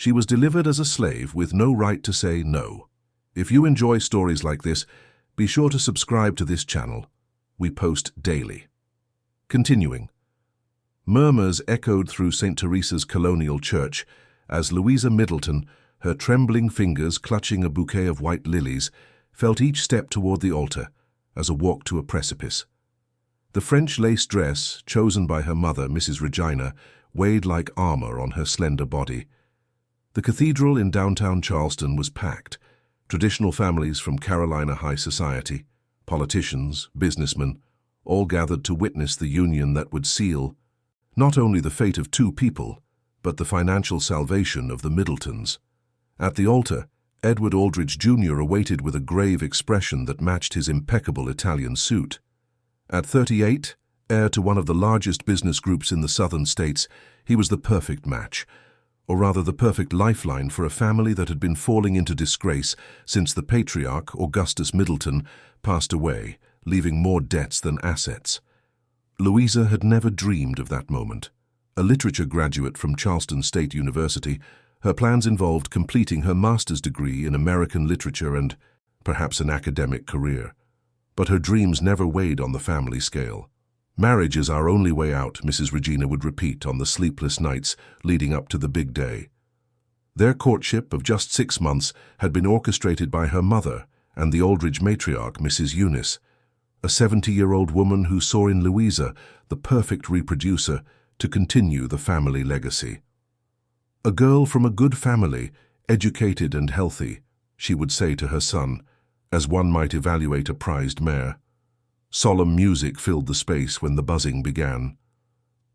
She was delivered as a slave with no right to say no. If you enjoy stories like this, be sure to subscribe to this channel. We post daily. Continuing. Murmurs echoed through St. Teresa's colonial church as Louisa Middleton, her trembling fingers clutching a bouquet of white lilies, felt each step toward the altar as a walk to a precipice. The French lace dress, chosen by her mother, Mrs. Regina, weighed like armor on her slender body. The cathedral in downtown Charleston was packed. Traditional families from Carolina high society, politicians, businessmen, all gathered to witness the union that would seal not only the fate of two people, but the financial salvation of the Middletons. At the altar, Edward Aldridge Jr. awaited with a grave expression that matched his impeccable Italian suit. At 38, heir to one of the largest business groups in the southern states, he was the perfect match, or rather the perfect lifeline for a family that had been falling into disgrace since the patriarch, Augustus Middleton, passed away, leaving more debts than assets. Louisa had never dreamed of that moment. A literature graduate from Charleston State University, her plans involved completing her master's degree in American literature and perhaps an academic career. But her dreams never weighed on the family scale. "Marriage is our only way out," Mrs. Regina would repeat on the sleepless nights leading up to the big day. Their courtship of just 6 months had been orchestrated by her mother and the Aldridge matriarch, Mrs. Eunice, a 70-year-old woman who saw in Louisa the perfect reproducer to continue the family legacy. "A girl from a good family, educated and healthy," she would say to her son, as one might evaluate a prized mare. Solemn music filled the space when the buzzing began.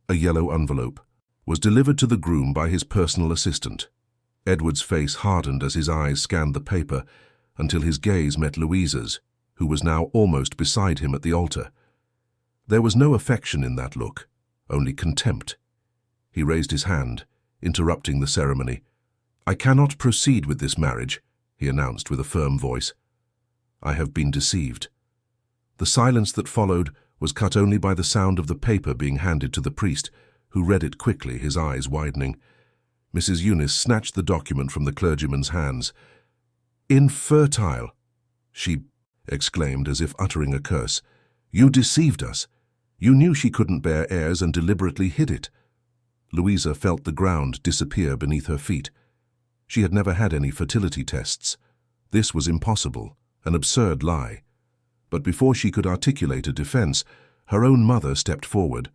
A yellow envelope was delivered to the groom by his personal assistant. Edward's face hardened as his eyes scanned the paper until his gaze met Louisa's, who was now almost beside him at the altar. There was no affection in that look, only contempt. He raised his hand, interrupting the ceremony. "I cannot proceed with this marriage," he announced with a firm voice. "I have been deceived." The silence that followed was cut only by the sound of the paper being handed to the priest, who read it quickly, his eyes widening. Mrs. Eunice snatched the document from the clergyman's hands. "Infertile!" she exclaimed as if uttering a curse. "You deceived us. You knew she couldn't bear heirs and deliberately hid it." Louisa felt the ground disappear beneath her feet. She had never had any fertility tests. This was impossible, an absurd lie. But before she could articulate a defense, her own mother stepped forward.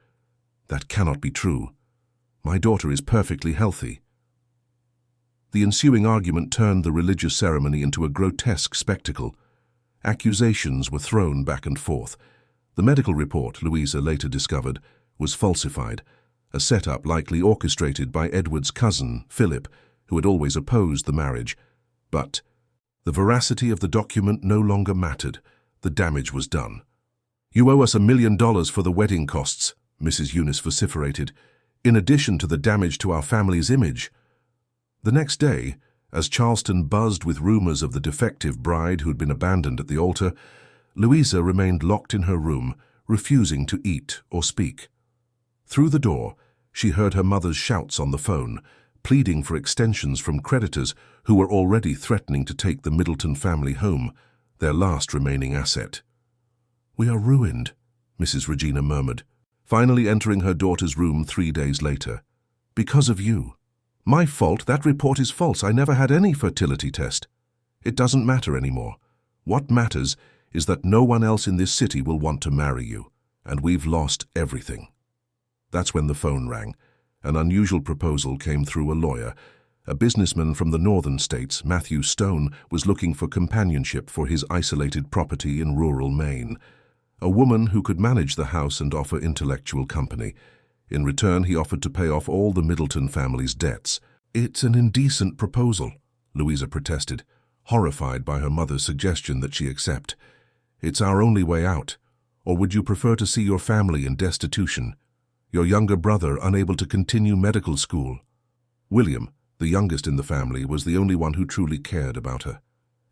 "That cannot be true. My daughter is perfectly healthy." The ensuing argument turned the religious ceremony into a grotesque spectacle. Accusations were thrown back and forth. The medical report, Louisa later discovered, was falsified, a setup likely orchestrated by Edward's cousin, Philip, who had always opposed the marriage. But the veracity of the document no longer mattered. The damage was done. "You owe us $1 million for the wedding costs," Mrs. Eunice vociferated, "in addition to the damage to our family's image." The next day, as Charleston buzzed with rumors of the defective bride who'd been abandoned at the altar, Louisa remained locked in her room, refusing to eat or speak. Through the door, she heard her mother's shouts on the phone, pleading for extensions from creditors who were already threatening to take the Middleton family home, their last remaining asset. "We are ruined," Mrs. Regina murmured, finally entering her daughter's room 3 days later. "Because of you." "My fault? That report is false. I never had any fertility test." "It doesn't matter anymore. What matters is that no one else in this city will want to marry you, and we've lost everything." That's when the phone rang. An unusual proposal came through a lawyer. A businessman from the northern states, Matthew Stone, was looking for companionship for his isolated property in rural Maine. A woman who could manage the house and offer intellectual company. In return, he offered to pay off all the Middleton family's debts. "It's an indecent proposal," Louisa protested, horrified by her mother's suggestion that she accept. "It's our only way out. Or would you prefer to see your family in destitution? Your younger brother unable to continue medical school?" William, the youngest in the family, was the only one who truly cared about her.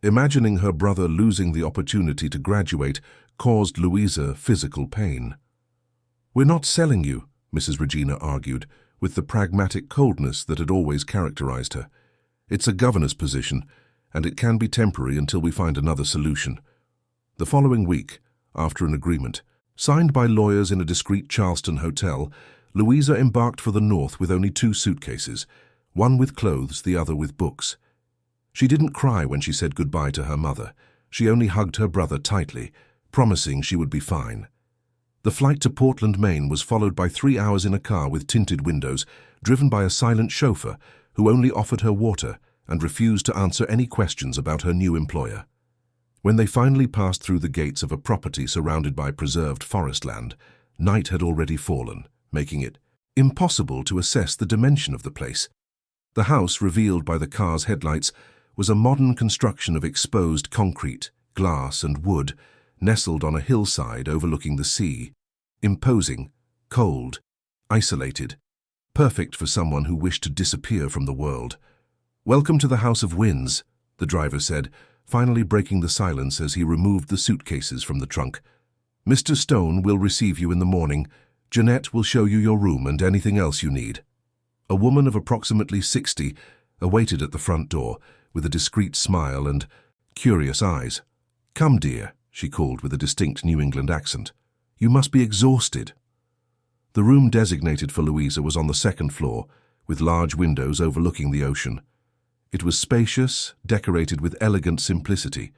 Imagining her brother losing the opportunity to graduate caused Louisa physical pain. "We're not selling you," Mrs. Regina argued, with the pragmatic coldness that had always characterized her. It's a governor's position, and it can be temporary until we find another solution. The following week, after an agreement, signed by lawyers in a discreet Charleston hotel, Louisa embarked for the north with only 2 suitcases, one with clothes, the other with books. She didn't cry when she said goodbye to her mother. She only hugged her brother tightly, promising she would be fine. The flight to Portland, Maine was followed by 3 hours in a car with tinted windows, driven by a silent chauffeur who only offered her water and refused to answer any questions about her new employer. When they finally passed through the gates of a property surrounded by preserved forest land, night had already fallen, making it impossible to assess the dimension of the place. The house, revealed by the car's headlights, was a modern construction of exposed concrete, glass, and wood, nestled on a hillside overlooking the sea. Imposing, cold, isolated, perfect for someone who wished to disappear from the world. "Welcome to the House of Winds," the driver said, finally breaking the silence as he removed the suitcases from the trunk. "Mr. Stone will receive you in the morning. Jeanette will show you your room and anything else you need." A woman of approximately 60 awaited at the front door with a discreet smile and curious eyes. "Come, dear," she called with a distinct New England accent. "You must be exhausted." The room designated for Louisa was on the 2nd floor, with large windows overlooking the ocean. It was spacious, decorated with elegant simplicity.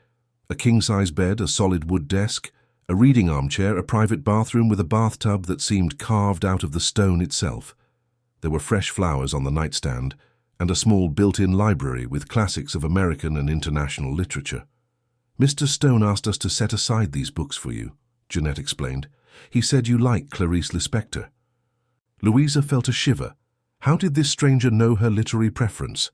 A king-size bed, a solid wood desk, a reading armchair, a private bathroom with a bathtub that seemed carved out of the stone itself. There were fresh flowers on the nightstand, and a small built-in library with classics of American and international literature. "Mr. Stone asked us to set aside these books for you," Jeanette explained. "He said you like Clarice Lispector." Louisa felt a shiver. How did this stranger know her literary preference?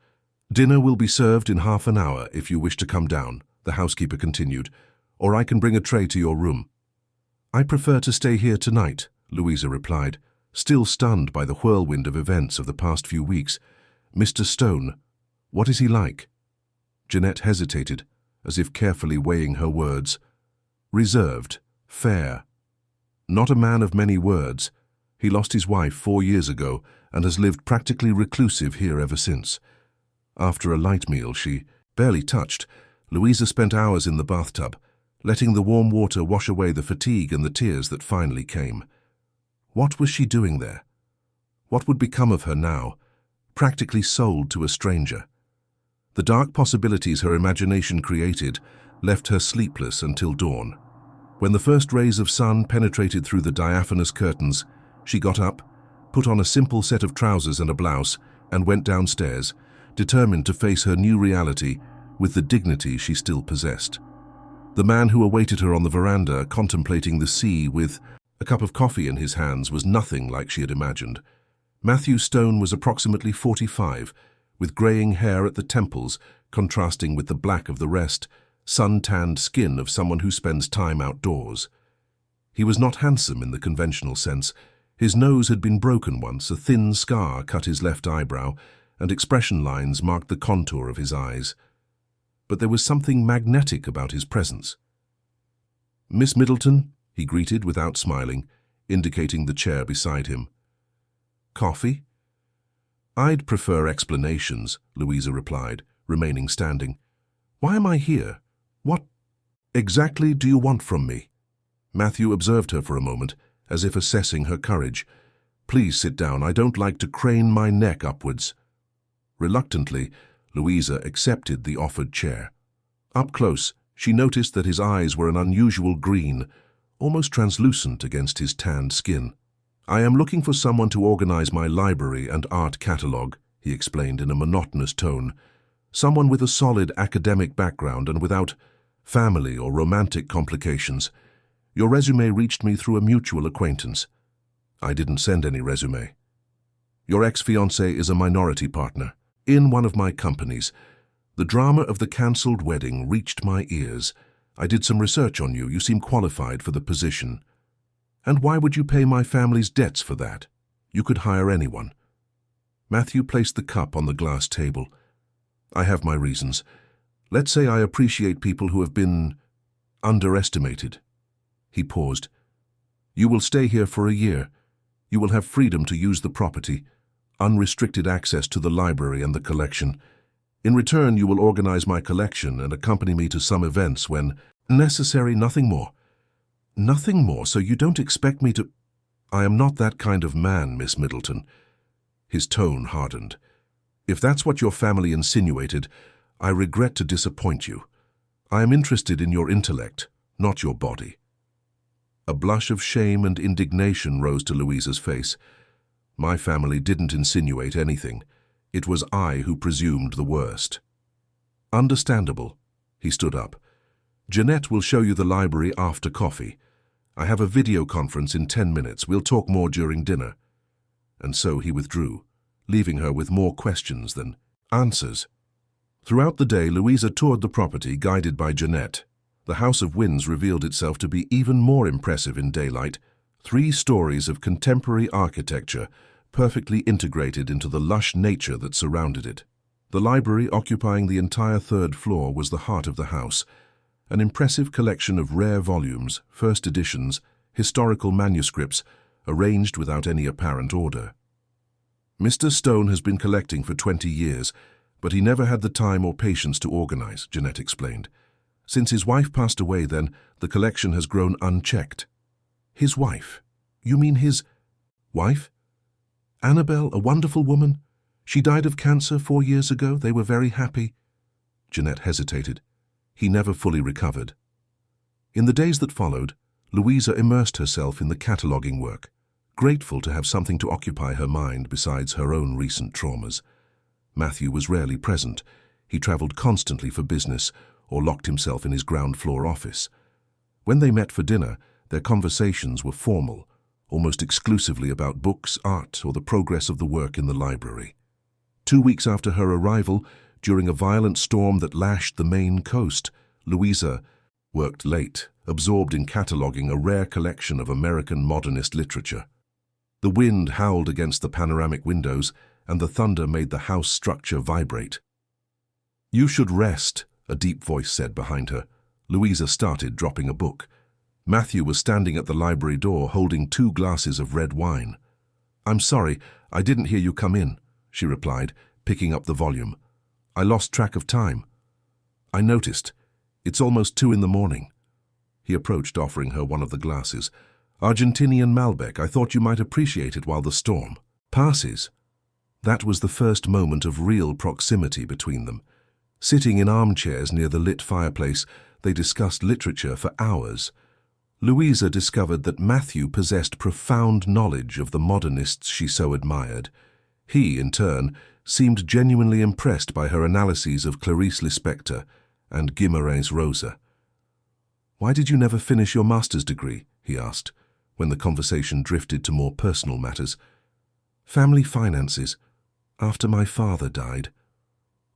"Dinner will be served in half an hour if you wish to come down," the housekeeper continued, "or I can bring a tray to your room." "I prefer to stay here tonight," Louisa replied, still stunned by the whirlwind of events of the past few weeks. "Mr. Stone, what is he like?" Jeanette hesitated, as if carefully weighing her words. "Reserved, fair. Not a man of many words. He lost his wife 4 years ago and has lived practically reclusive here ever since." After a light meal she barely touched, Louisa spent hours in the bathtub, letting the warm water wash away the fatigue and the tears that finally came. What was she doing there? What would become of her now, practically sold to a stranger? The dark possibilities her imagination created left her sleepless until dawn. When the first rays of sun penetrated through the diaphanous curtains, she got up, put on a simple set of trousers and a blouse, and went downstairs, determined to face her new reality with the dignity she still possessed. The man who awaited her on the veranda, contemplating the sea with a cup of coffee in his hands, was nothing like she had imagined. Matthew Stone was approximately 45, with graying hair at the temples, contrasting with the black of the rest, sun-tanned skin of someone who spends time outdoors. He was not handsome in the conventional sense. His nose had been broken once, a thin scar cut his left eyebrow, and expression lines marked the contour of his eyes. But there was something magnetic about his presence. "Miss Middleton," he greeted without smiling, indicating the chair beside him. "Coffee?" "I'd prefer explanations," Louisa replied, remaining standing. "Why am I here? What exactly do you want from me?" Matthew observed her for a moment, as if assessing her courage. "Please sit down. I don't like to crane my neck upwards." Reluctantly, Louisa accepted the offered chair. Up close, she noticed that his eyes were an unusual green, almost translucent against his tanned skin. "I am looking for someone to organize my library and art catalogue," he explained in a monotonous tone. "Someone with a solid academic background and without family or romantic complications. Your resume reached me through a mutual acquaintance." "I didn't send any resume." "Your ex-fiancé is a minority partner in one of my companies. The drama of the cancelled wedding reached my ears. I did some research on you. You seem qualified for the position. And why would you pay my family's debts for that? You could hire anyone." Matthew placed the cup on the glass table. "I have my reasons. Let's say I appreciate people who have been underestimated." He paused. "You will stay here for a year. You will have freedom to use the property, unrestricted access to the library and the collection. In return, you will organize my collection and accompany me to some events when necessary, nothing more. Nothing more, so you don't expect me to— I am not that kind of man, Miss Middleton. His tone hardened. If that's what your family insinuated, I regret to disappoint you. I am interested in your intellect, not your body. A blush of shame and indignation rose to Louisa's face. My family didn't insinuate anything. It was I who presumed the worst. Understandable. He stood up. Jeanette will show you the library after coffee. I have a video conference in 10 minutes. We'll talk more during dinner. And so he withdrew, leaving her with more questions than answers. Throughout the day, Louisa toured the property, guided by Jeanette. The House of Winds revealed itself to be even more impressive in daylight. 3 stories of contemporary architecture, perfectly integrated into the lush nature that surrounded it. The library, occupying the entire 3rd floor, was the heart of the house, an impressive collection of rare volumes, first editions, historical manuscripts, arranged without any apparent order. Mr. Stone has been collecting for 20 years, but he never had the time or patience to organize, Jeanette explained. Since his wife passed away then, the collection has grown unchecked. His wife? You mean his wife? Annabelle, a wonderful woman. She died of cancer 4 years ago. They were very happy. Jeanette hesitated. He never fully recovered. In the days that followed, Louisa immersed herself in the cataloguing work, grateful to have something to occupy her mind besides her own recent traumas. Matthew was rarely present. He traveled constantly for business or locked himself in his ground-floor office. When they met for dinner, their conversations were formal, almost exclusively about books, art, or the progress of the work in the library. 2 weeks after her arrival, during a violent storm that lashed the Maine coast, Louisa worked late, absorbed in cataloguing a rare collection of American modernist literature. The wind howled against the panoramic windows, and the thunder made the house structure vibrate. "You should rest," a deep voice said behind her. Louisa started, dropping a book. Matthew was standing at the library door, holding 2 glasses of red wine. "I'm sorry, I didn't hear you come in," she replied, picking up the volume. "I lost track of time." "I noticed. It's almost 2 in the morning." He approached, offering her one of the glasses. "Argentinian Malbec. I thought you might appreciate it while the storm passes." That was the first moment of real proximity between them. Sitting in armchairs near the lit fireplace, they discussed literature for hours. Louisa discovered that Matthew possessed profound knowledge of the modernists she so admired. He, in turn, seemed genuinely impressed by her analyses of Clarice Lispector and Guimarães Rosa. "Why did you never finish your master's degree?" he asked, when the conversation drifted to more personal matters. "Family finances. After my father died."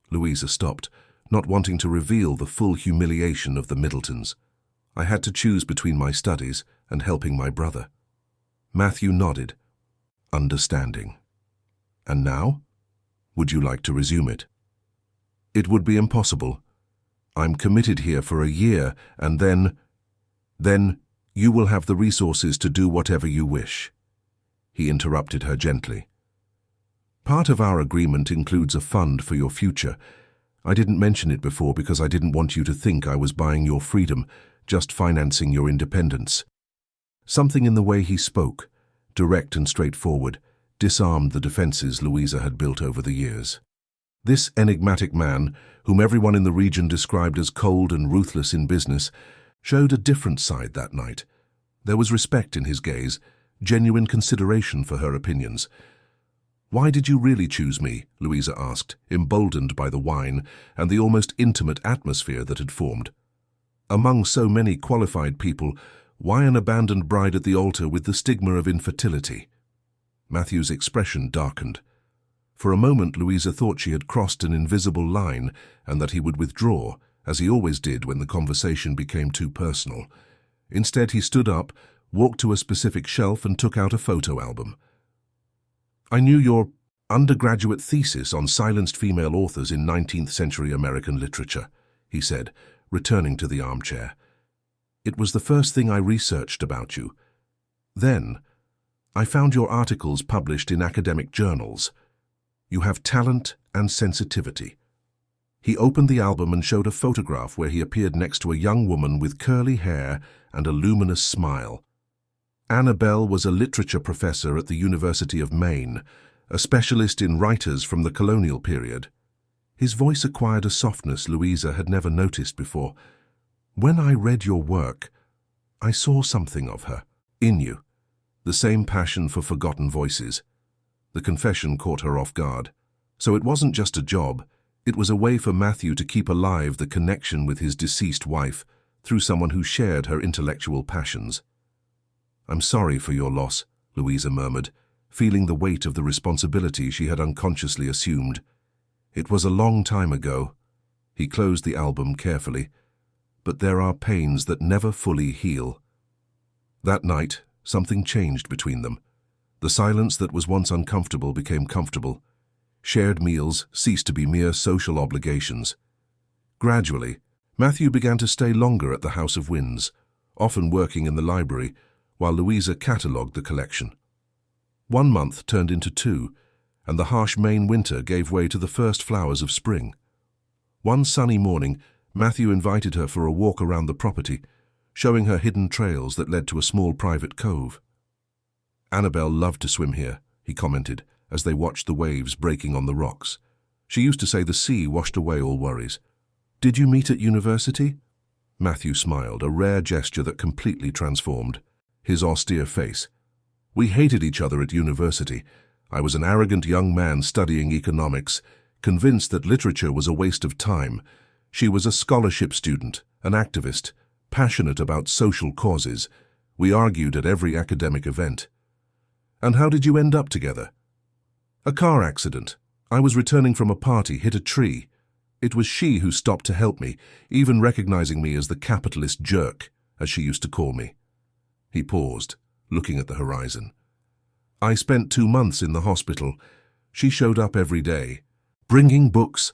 Louisa stopped, not wanting to reveal the full humiliation of the Middletons. "I had to choose between my studies and helping my brother." Matthew nodded, understanding. "And now? Would you like to resume it?" "It would be impossible. I'm committed here for a year, and then you will have the resources to do whatever you wish." He interrupted her gently. "Part of our agreement includes a fund for your future. I didn't mention it before because I didn't want you to think I was buying your freedom, just financing your independence." Something in the way he spoke, direct and straightforward, disarmed the defenses Louisa had built over the years. This enigmatic man, whom everyone in the region described as cold and ruthless in business, showed a different side that night. There was respect in his gaze, genuine consideration for her opinions. "Why did you really choose me?" Louisa asked, emboldened by the wine and the almost intimate atmosphere that had formed. Among so many qualified people, why an abandoned bride at the altar with the stigma of infertility? Matthew's expression darkened. For a moment, Louisa thought she had crossed an invisible line and that he would withdraw, as he always did when the conversation became too personal. Instead, he stood up, walked to a specific shelf and took out a photo album. "I knew your undergraduate thesis on silenced female authors in 19th century American literature," he said, returning to the armchair. "It was the first thing I researched about you. Then, I found your articles published in academic journals. You have talent and sensitivity." He opened the album and showed a photograph where he appeared next to a young woman with curly hair and a luminous smile. Annabelle was a literature professor at the University of Maine, a specialist in writers from the colonial period. His voice acquired a softness Louisa had never noticed before. "When I read your work, I saw something of her, in you, the same passion for forgotten voices." The confession caught her off guard. So it wasn't just a job, it was a way for Matthew to keep alive the connection with his deceased wife through someone who shared her intellectual passions. "I'm sorry for your loss," Louisa murmured, feeling the weight of the responsibility she had unconsciously assumed. "It was a long time ago." He closed the album carefully. "But there are pains that never fully heal." That night, something changed between them. The silence that was once uncomfortable became comfortable. Shared meals ceased to be mere social obligations. Gradually, Matthew began to stay longer at the House of Winds, often working in the library, while Louisa catalogued the collection. 1 month turned into 2, and the harsh Maine winter gave way to the first flowers of spring. One sunny morning, Matthew invited her for a walk around the property, showing her hidden trails that led to a small private cove. "Annabelle loved to swim here," he commented, as they watched the waves breaking on the rocks. "She used to say the sea washed away all worries." "Did you meet at university?" Matthew smiled, a rare gesture that completely transformed his austere face. "We hated each other at university. I was an arrogant young man studying economics, convinced that literature was a waste of time. She was a scholarship student, an activist, passionate about social causes. We argued at every academic event." "And how did you end up together?" "A car accident. I was returning from a party, hit a tree. It was she who stopped to help me, even recognizing me as the capitalist jerk, as she used to call me." He paused, looking at the horizon. "I spent 2 months in the hospital. She showed up every day, bringing books.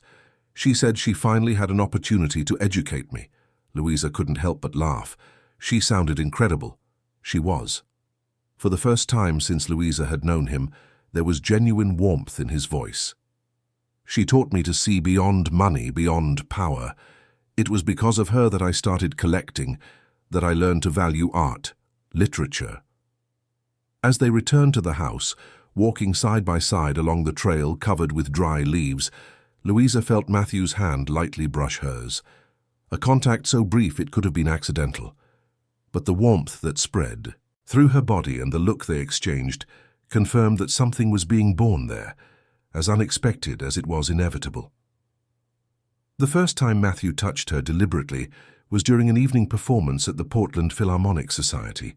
She said she finally had an opportunity to educate me." Louisa couldn't help but laugh. She sounded incredible. She was. For the first time since Louisa had known him, there was genuine warmth in his voice. "She taught me to see beyond money, beyond power. It was because of her that I started collecting, that I learned to value art, literature." As they returned to the house, walking side by side along the trail covered with dry leaves, Louisa felt Matthew's hand lightly brush hers. A contact so brief it could have been accidental. But the warmth that spread through her body and the look they exchanged confirmed that something was being born there, as unexpected as it was inevitable. The first time Matthew touched her deliberately was during an evening performance at the Portland Philharmonic Society.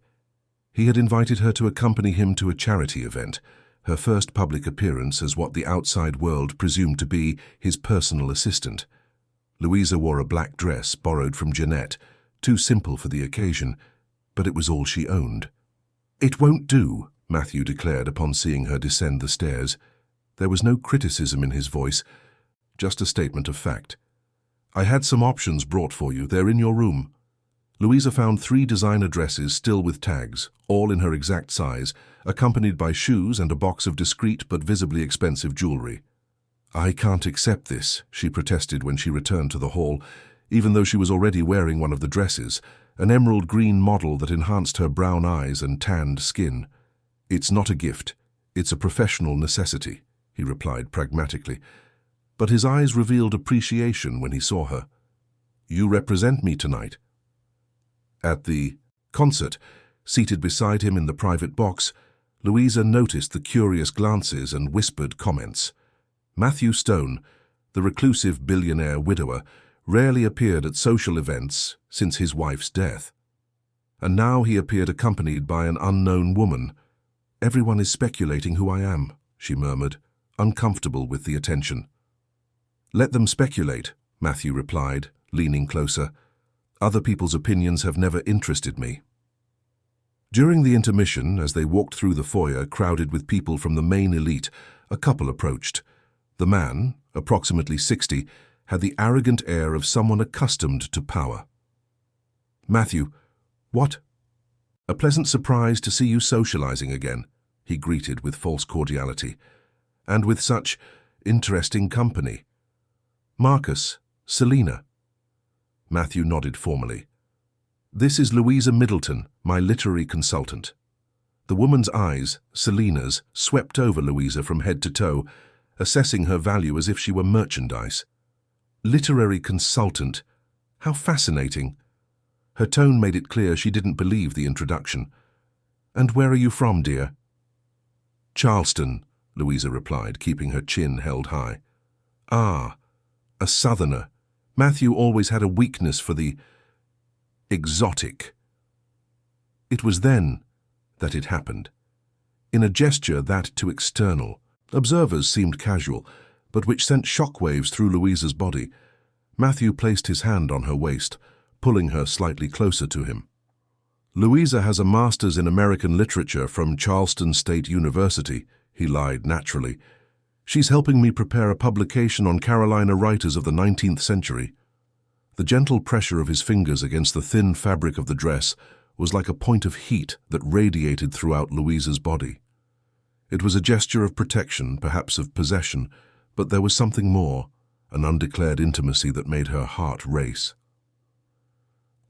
He had invited her to accompany him to a charity event, her first public appearance as what the outside world presumed to be his personal assistant. Louisa wore a black dress borrowed from Jeanette, too simple for the occasion, but it was all she owned. "It won't do," Matthew declared upon seeing her descend the stairs. There was no criticism in his voice, just a statement of fact. "I had some options brought for you. They're in your room." Louisa found 3 designer dresses still with tags, all in her exact size, accompanied by shoes and a box of discreet but visibly expensive jewelry. "I can't accept this," she protested when she returned to the hall, even though she was already wearing one of the dresses, an emerald green model that enhanced her brown eyes and tanned skin. "It's not a gift, it's a professional necessity," he replied pragmatically. But his eyes revealed appreciation when he saw her. "You represent me tonight." At the concert, seated beside him in the private box, Louisa noticed the curious glances and whispered comments. Matthew Stone, the reclusive billionaire widower, rarely appeared at social events since his wife's death. And now he appeared accompanied by an unknown woman. "Everyone is speculating who I am," she murmured, uncomfortable with the attention. "Let them speculate," Matthew replied, leaning closer. "Other people's opinions have never interested me." During the intermission, as they walked through the foyer crowded with people from the main elite, a couple approached. The man, approximately 60, had the arrogant air of someone accustomed to power. "Matthew, what?" "A pleasant surprise to see you socializing again," he greeted with false cordiality. "And with such interesting company." "Marcus," Selina. Matthew nodded formally. This is Louisa Middleton, my literary consultant. The woman's eyes, Selina's, swept over Louisa from head to toe, assessing her value as if she were merchandise. Literary consultant. How fascinating. Her tone made it clear she didn't believe the introduction. And where are you from, dear? Charleston, Louisa replied, keeping her chin held high. Ah, a southerner. Matthew always had a weakness for the exotic. It was then that it happened. In a gesture that, to external observers, seemed casual, but which sent shockwaves through Louisa's body, Matthew placed his hand on her waist, pulling her slightly closer to him. Louisa has a master's in American literature from Charleston State University, he lied naturally. She's helping me prepare a publication on Carolina writers of the 19th century. The gentle pressure of his fingers against the thin fabric of the dress was like a point of heat that radiated throughout Louisa's body. It was a gesture of protection, perhaps of possession, but there was something more, an undeclared intimacy that made her heart race.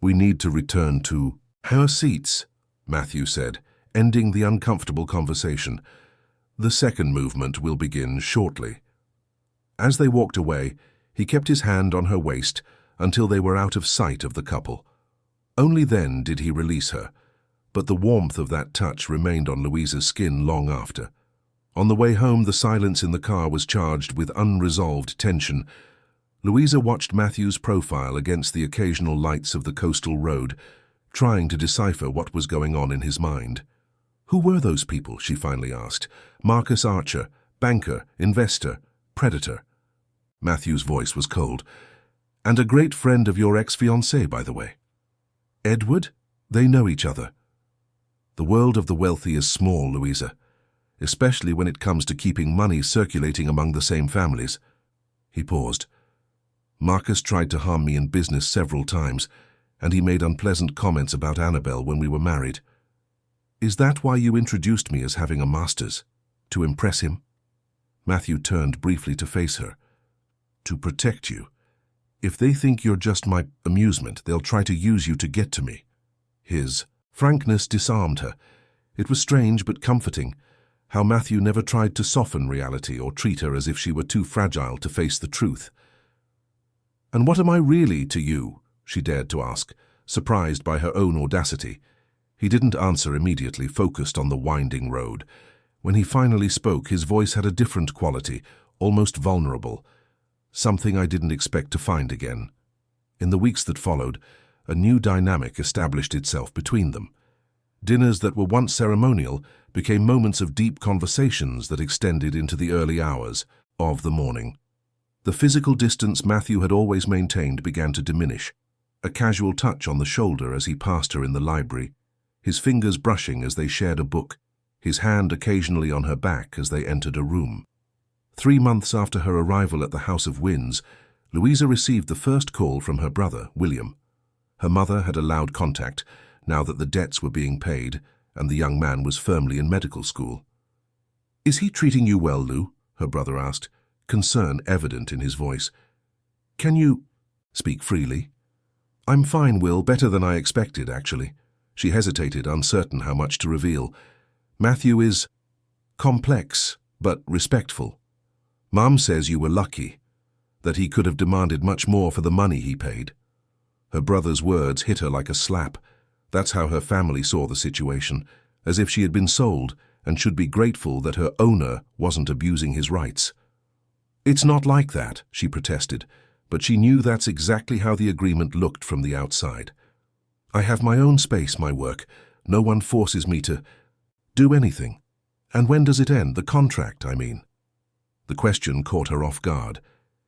We need to return to our seats, Matthew said, ending the uncomfortable conversation. The second movement will begin shortly. As they walked away, he kept his hand on her waist until they were out of sight of the couple. Only then did he release her, but the warmth of that touch remained on Louisa's skin long after. On the way home, the silence in the car was charged with unresolved tension. Louisa watched Matthew's profile against the occasional lights of the coastal road, trying to decipher what was going on in his mind. Who were those people, she finally asked. Marcus Archer, banker, investor, predator. Matthew's voice was cold. And a great friend of your ex-fiancé, by the way. Edward? They know each other. The world of the wealthy is small, Louisa, especially when it comes to keeping money circulating among the same families. He paused. Marcus tried to harm me in business several times, and he made unpleasant comments about Annabelle when we were married. Is that why you introduced me as having a master's? To impress him? Matthew turned briefly to face her. To protect you. If they think you're just my amusement, they'll try to use you to get to me. His frankness disarmed her. It was strange but comforting, how Matthew never tried to soften reality or treat her as if she were too fragile to face the truth. And what am I really to you? She dared to ask, surprised by her own audacity. He didn't answer immediately, focused on the winding road. When he finally spoke, his voice had a different quality, almost vulnerable. Something I didn't expect to find again. In the weeks that followed, a new dynamic established itself between them. Dinners that were once ceremonial became moments of deep conversations that extended into the early hours of the morning. The physical distance Matthew had always maintained began to diminish. A casual touch on the shoulder as he passed her in the library, his fingers brushing as they shared a book, his hand occasionally on her back as they entered a room. 3 months after her arrival at the House of Winds, Louisa received the first call from her brother, William. Her mother had allowed contact, now that the debts were being paid, and the young man was firmly in medical school. Is he treating you well, Lou? Her brother asked, concern evident in his voice. Can you speak freely? I'm fine, Will, better than I expected, actually. She hesitated, uncertain how much to reveal. Matthew is complex, but respectful. Mom says you were lucky, that he could have demanded much more for the money he paid. Her brother's words hit her like a slap. That's how her family saw the situation, as if she had been sold and should be grateful that her owner wasn't abusing his rights. It's not like that, she protested, but she knew that's exactly how the agreement looked from the outside. I have my own space, my work. No one forces me to do anything. And when does it end? The contract, I mean. The question caught her off guard.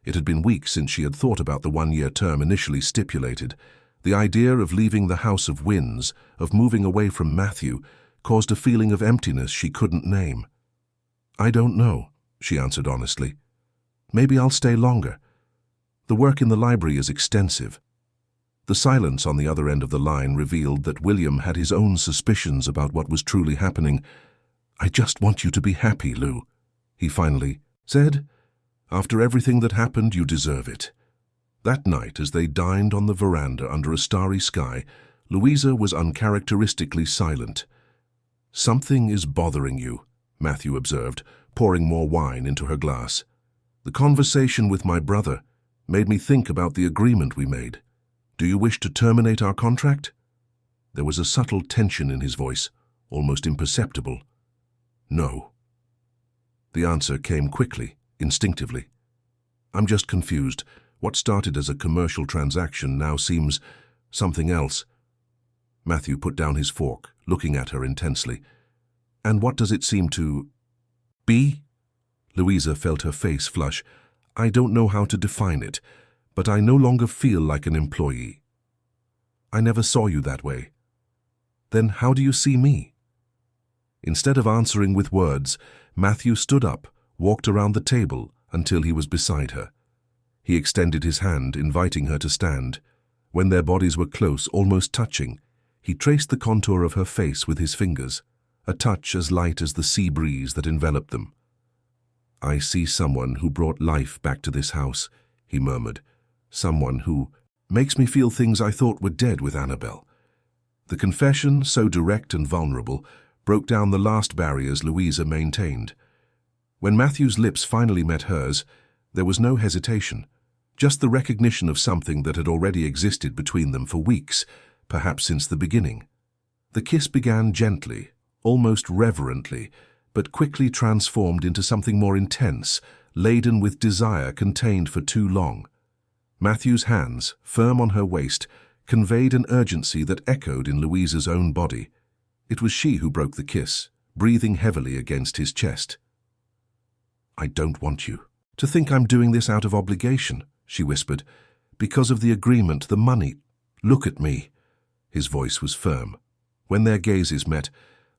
It had been weeks since she had thought about the 1-year term initially stipulated. The idea of leaving the House of Winds, of moving away from Matthew, caused a feeling of emptiness she couldn't name. I don't know, she answered honestly. Maybe I'll stay longer. The work in the library is extensive. The silence on the other end of the line revealed that William had his own suspicions about what was truly happening. I just want you to be happy, Lou, he finally said. After everything that happened, you deserve it. That night, as they dined on the veranda under a starry sky, Louisa was uncharacteristically silent. "Something is bothering you," Matthew observed, pouring more wine into her glass. "The conversation with my brother made me think about the agreement we made. Do you wish to terminate our contract?" There was a subtle tension in his voice, almost imperceptible. "No." The answer came quickly, instinctively. "I'm just confused. What started as a commercial transaction now seems something else." Matthew put down his fork, looking at her intensely. "And what does it seem to be?" Louisa felt her face flush. "I don't know how to define it, but I no longer feel like an employee." "I never saw you that way." "Then how do you see me?" Instead of answering with words, Matthew stood up, walked around the table until he was beside her. He extended his hand, inviting her to stand. When their bodies were close, almost touching, he traced the contour of her face with his fingers, a touch as light as the sea breeze that enveloped them. "I see someone who brought life back to this house," he murmured. "Someone who makes me feel things I thought were dead with Annabelle." The confession, so direct and vulnerable, broke down the last barriers Louisa maintained. When Matthew's lips finally met hers, there was no hesitation, just the recognition of something that had already existed between them for weeks, perhaps since the beginning. The kiss began gently, almost reverently, but quickly transformed into something more intense, laden with desire contained for too long. Matthew's hands, firm on her waist, conveyed an urgency that echoed in Louisa's own body. It was she who broke the kiss, breathing heavily against his chest. "I don't want you to think I'm doing this out of obligation," she whispered. "Because of the agreement, the money. Look at me." His voice was firm. When their gazes met,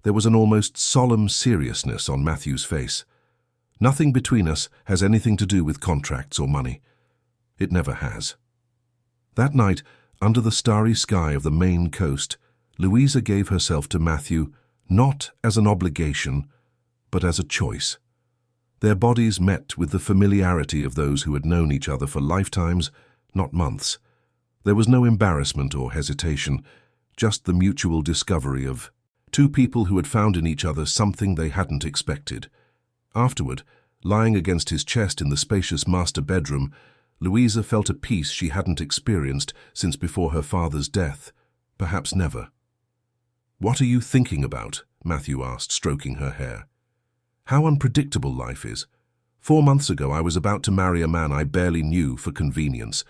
there was an almost solemn seriousness on Matthew's face. "Nothing between us has anything to do with contracts or money. It never has." That night, under the starry sky of the Maine coast, Louisa gave herself to Matthew not as an obligation, but as a choice. Their bodies met with the familiarity of those who had known each other for lifetimes, not months. There was no embarrassment or hesitation, just the mutual discovery of two people who had found in each other something they hadn't expected. Afterward, lying against his chest in the spacious master bedroom, Louisa felt a peace she hadn't experienced since before her father's death, perhaps never. "What are you thinking about?" Matthew asked, stroking her hair. "How unpredictable life is. 4 months ago I was about to marry a man I barely knew for convenience.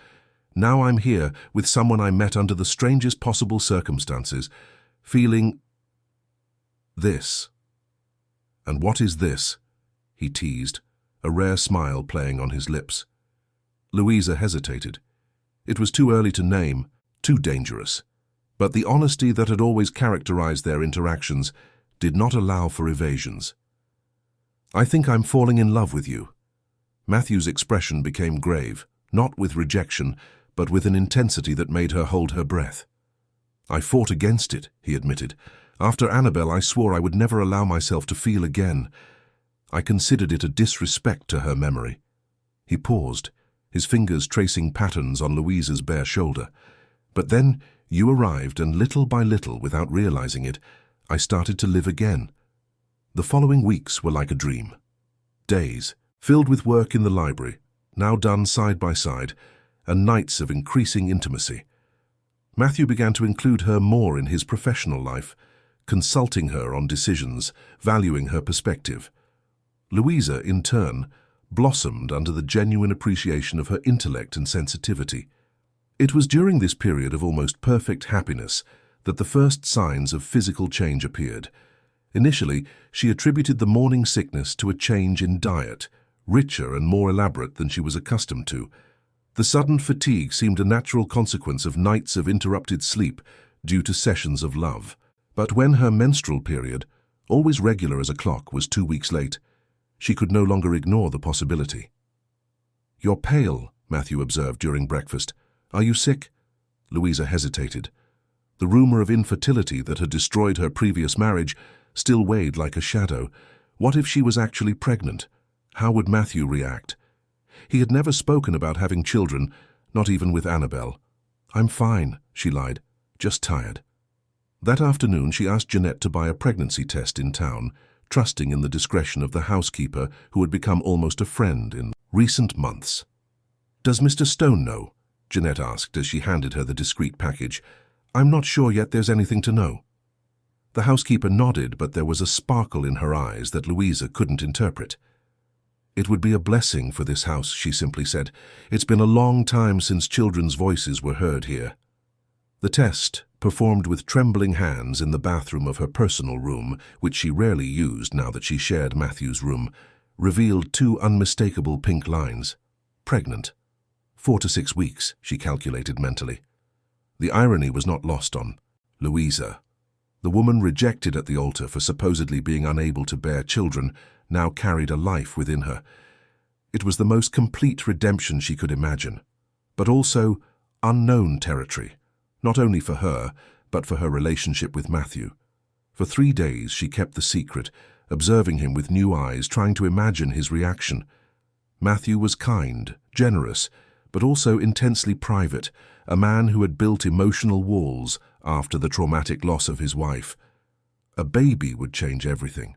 Now I'm here with someone I met under the strangest possible circumstances, feeling this." "And what is this?" he teased, a rare smile playing on his lips. Louisa hesitated. It was too early to name, too dangerous. But the honesty that had always characterized their interactions did not allow for evasions. "I think I'm falling in love with you." Matthew's expression became grave, not with rejection, but with an intensity that made her hold her breath. "I fought against it," he admitted. "After Annabelle, I swore I would never allow myself to feel again. I considered it a disrespect to her memory." He paused, his fingers tracing patterns on Louisa's bare shoulder. "But then you arrived, and little by little, without realizing it, I started to live again." The following weeks were like a dream. Days, filled with work in the library, now done side by side, and nights of increasing intimacy. Matthew began to include her more in his professional life, consulting her on decisions, valuing her perspective. Louisa, in turn, blossomed under the genuine appreciation of her intellect and sensitivity. It was during this period of almost perfect happiness that the first signs of physical change appeared. Initially, she attributed the morning sickness to a change in diet, richer and more elaborate than she was accustomed to. The sudden fatigue seemed a natural consequence of nights of interrupted sleep due to sessions of love. But when her menstrual period, always regular as a clock, was 2 weeks late, she could no longer ignore the possibility. "You're pale," Matthew observed during breakfast. "Are you sick?" Louisa hesitated. The rumor of infertility that had destroyed her previous marriage still weighed like a shadow. What if she was actually pregnant? How would Matthew react? He had never spoken about having children, not even with Annabelle. "I'm fine," she lied, "just tired." That afternoon she asked Jeanette to buy a pregnancy test in town, trusting in the discretion of the housekeeper who had become almost a friend in recent months. "Does Mr. Stone know?" Jeanette asked as she handed her the discreet package. "I'm not sure yet there's anything to know." The housekeeper nodded, but there was a sparkle in her eyes that Louisa couldn't interpret. "It would be a blessing for this house," she simply said. "It's been a long time since children's voices were heard here." The test, performed with trembling hands in the bathroom of her personal room, which she rarely used now that she shared Matthew's room, revealed two unmistakable pink lines. Pregnant. 4 to 6 weeks, she calculated mentally. The irony was not lost on Louisa. The woman rejected at the altar for supposedly being unable to bear children now carried a life within her. It was the most complete redemption she could imagine, but also unknown territory, not only for her, but for her relationship with Matthew. For 3 days she kept the secret, observing him with new eyes, trying to imagine his reaction. Matthew was kind, generous, but also intensely private, a man who had built emotional walls after the traumatic loss of his wife. A baby would change everything.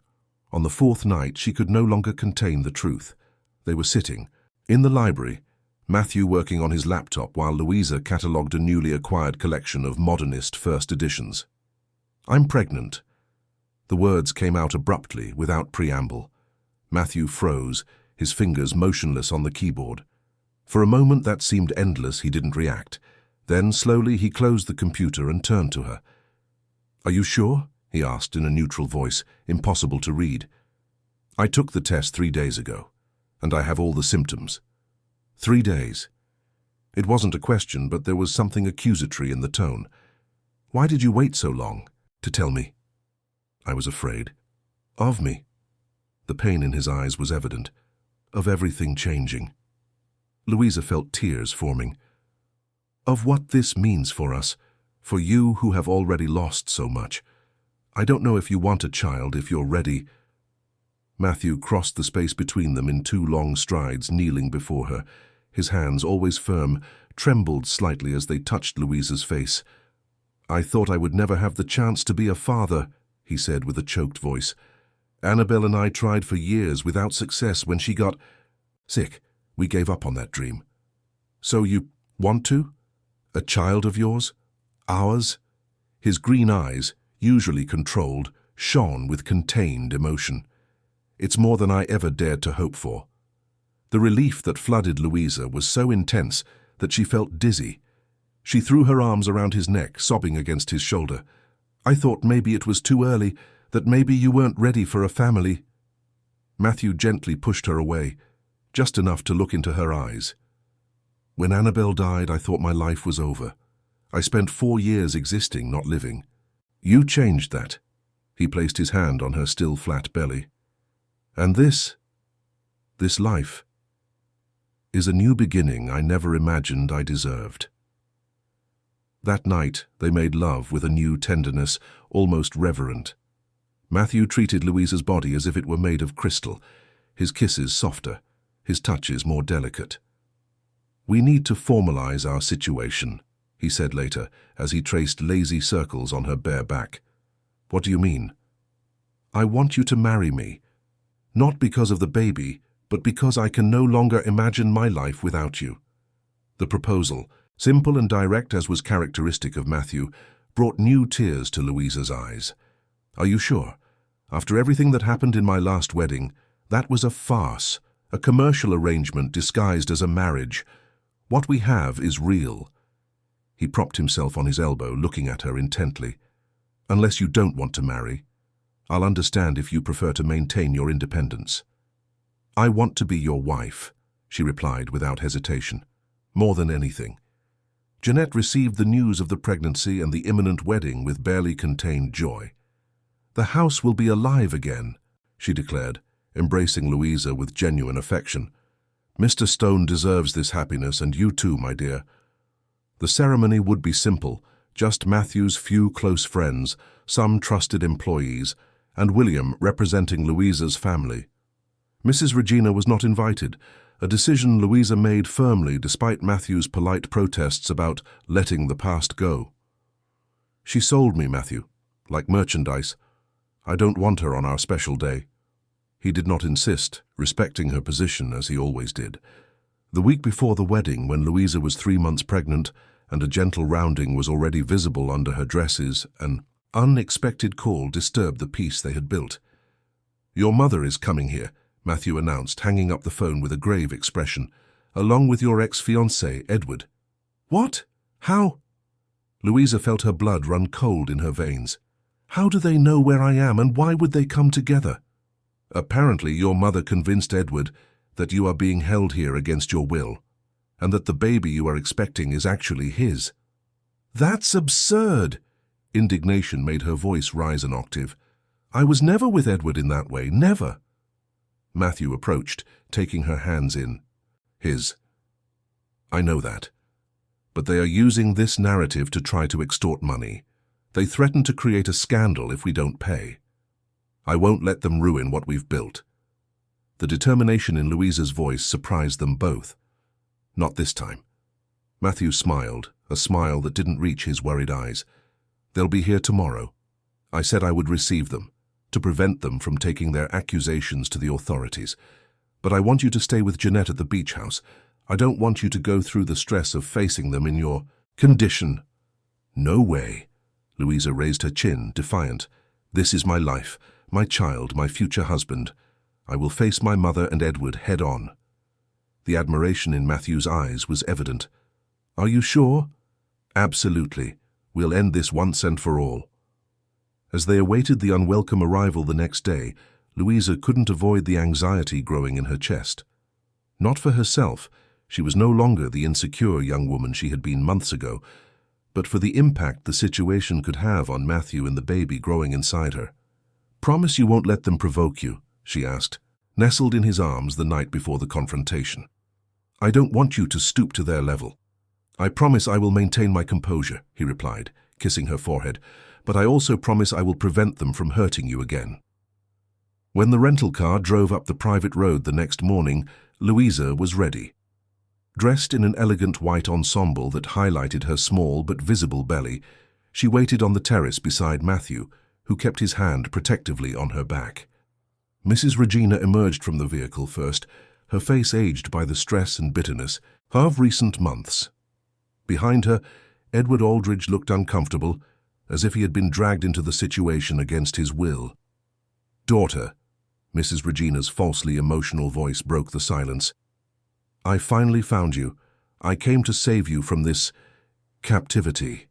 On the 4th night, she could no longer contain the truth. They were sitting in the library, Matthew working on his laptop while Louisa catalogued a newly acquired collection of modernist first editions. "I'm pregnant." The words came out abruptly, without preamble. Matthew froze, his fingers motionless on the keyboard. For a moment that seemed endless, he didn't react. Then, slowly, he closed the computer and turned to her. "Are you sure?" he asked in a neutral voice, impossible to read. "I took the test 3 days ago, and I have all the symptoms." 3 days. It wasn't a question, but there was something accusatory in the tone. "Why did you wait so long to tell me?" "I was afraid." "Of me?" The pain in his eyes was evident. "Of everything changing." Louisa felt tears forming. "Of what this means for us, for you who have already lost so much. I don't know if you want a child, if you're ready." Matthew crossed the space between them in 2 long strides, kneeling before her. His hands, always firm, trembled slightly as they touched Louisa's face. "I thought I would never have the chance to be a father," he said with a choked voice. "Annabelle and I tried for years without success. When she got sick, we gave up on that dream." "So you want to? A child of yours? Ours?" His green eyes, usually controlled, shone with contained emotion. "It's more than I ever dared to hope for." The relief that flooded Louisa was so intense that she felt dizzy. She threw her arms around his neck, sobbing against his shoulder. "I thought maybe it was too early, that maybe you weren't ready for a family." Matthew gently pushed her away, just enough to look into her eyes. "When Annabelle died, I thought my life was over. I spent 4 years existing, not living. You changed that." He placed his hand on her still flat belly. "And this life, is a new beginning I never imagined I deserved." That night, they made love with a new tenderness, almost reverent. Matthew treated Louisa's body as if it were made of crystal, his kisses softer, his touches more delicate. "We need to formalize our situation," he said later, as he traced lazy circles on her bare back. "What do you mean?" "I want you to marry me, not because of the baby, but because I can no longer imagine my life without you." The proposal, simple and direct as was characteristic of Matthew, brought new tears to Louisa's eyes. "Are you sure? After everything that happened in my last wedding, that was a farce, a commercial arrangement disguised as a marriage. What we have is real." He propped himself on his elbow, looking at her intently. "Unless you don't want to marry, I'll understand if you prefer to maintain your independence." "I want to be your wife," she replied without hesitation. "More than anything." Jeanette received the news of the pregnancy and the imminent wedding with barely contained joy. "The house will be alive again," she declared, embracing Louisa with genuine affection. "Mr. Stone deserves this happiness, and you too, my dear." The ceremony would be simple, just Matthew's few close friends, some trusted employees, and William representing Louisa's family. Mrs. Regina was not invited, a decision Louisa made firmly despite Matthew's polite protests about letting the past go. She sold me, Matthew, like merchandise. I don't want her on our special day. He did not insist, respecting her position as he always did. The week before the wedding, when Louisa was 3 months pregnant and a gentle rounding was already visible under her dresses, an unexpected call disturbed the peace they had built. "Your mother is coming here," Matthew announced, hanging up the phone with a grave expression, "along with your ex-fiancé, Edward." "What? How?" Louisa felt her blood run cold in her veins. "How do they know where I am, and why would they come together?" "Apparently your mother convinced Edward that you are being held here against your will, and that the baby you are expecting is actually his." "That's absurd!" Indignation made her voice rise an octave. "I was never with Edward in that way, never." Matthew approached, taking her hands in his. "I know that. But they are using this narrative to try to extort money. They threaten to create a scandal if we don't pay. I won't let them ruin what we've built." The determination in Louisa's voice surprised them both. Not this time. Matthew smiled, a smile that didn't reach his worried eyes. "They'll be here tomorrow. I said I would receive them, to prevent them from taking their accusations to the authorities. But I want you to stay with Jeanette at the beach house. I don't want you to go through the stress of facing them in your condition." "No way." Louisa raised her chin, defiant. "This is my life, my child, my future husband. I will face my mother and Edward head on." The admiration in Matthew's eyes was evident. "Are you sure?" "Absolutely. We'll end this once and for all." As they awaited the unwelcome arrival the next day, Louisa couldn't avoid the anxiety growing in her chest. Not for herself, she was no longer the insecure young woman she had been months ago, but for the impact the situation could have on Matthew and the baby growing inside her. "Promise you won't let them provoke you?" she asked, nestled in his arms the night before the confrontation. "I don't want you to stoop to their level." "I promise I will maintain my composure," he replied, kissing her forehead, "but I also promise I will prevent them from hurting you again." When the rental car drove up the private road the next morning, Louisa was ready. Dressed in an elegant white ensemble that highlighted her small but visible belly, she waited on the terrace beside Matthew, who kept his hand protectively on her back. Mrs. Regina emerged from the vehicle first, her face aged by the stress and bitterness of recent months. Behind her, Edward Aldridge looked uncomfortable, as if he had been dragged into the situation against his will. "Daughter," Mrs. Regina's falsely emotional voice broke the silence. "I finally found you. I came to save you from this captivity."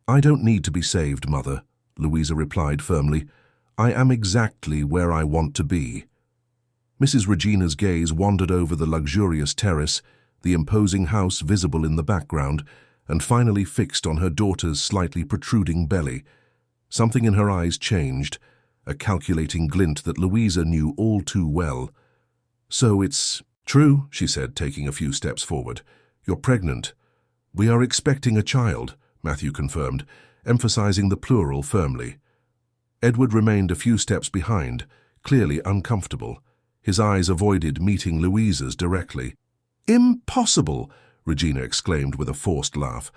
"I don't need to be saved, Mother," Louisa replied firmly. "I am exactly where I want to be." Mrs. Regina's gaze wandered over the luxurious terrace, the imposing house visible in the background, and finally fixed on her daughter's slightly protruding belly. Something in her eyes changed, a calculating glint that Louisa knew all too well. "So it's true," she said, taking a few steps forward. "You're pregnant." "We are expecting a child," Matthew confirmed, emphasizing the plural firmly. Edward remained a few steps behind, clearly uncomfortable. His eyes avoided meeting Louisa's directly. "Impossible!" Regina exclaimed with a forced laugh.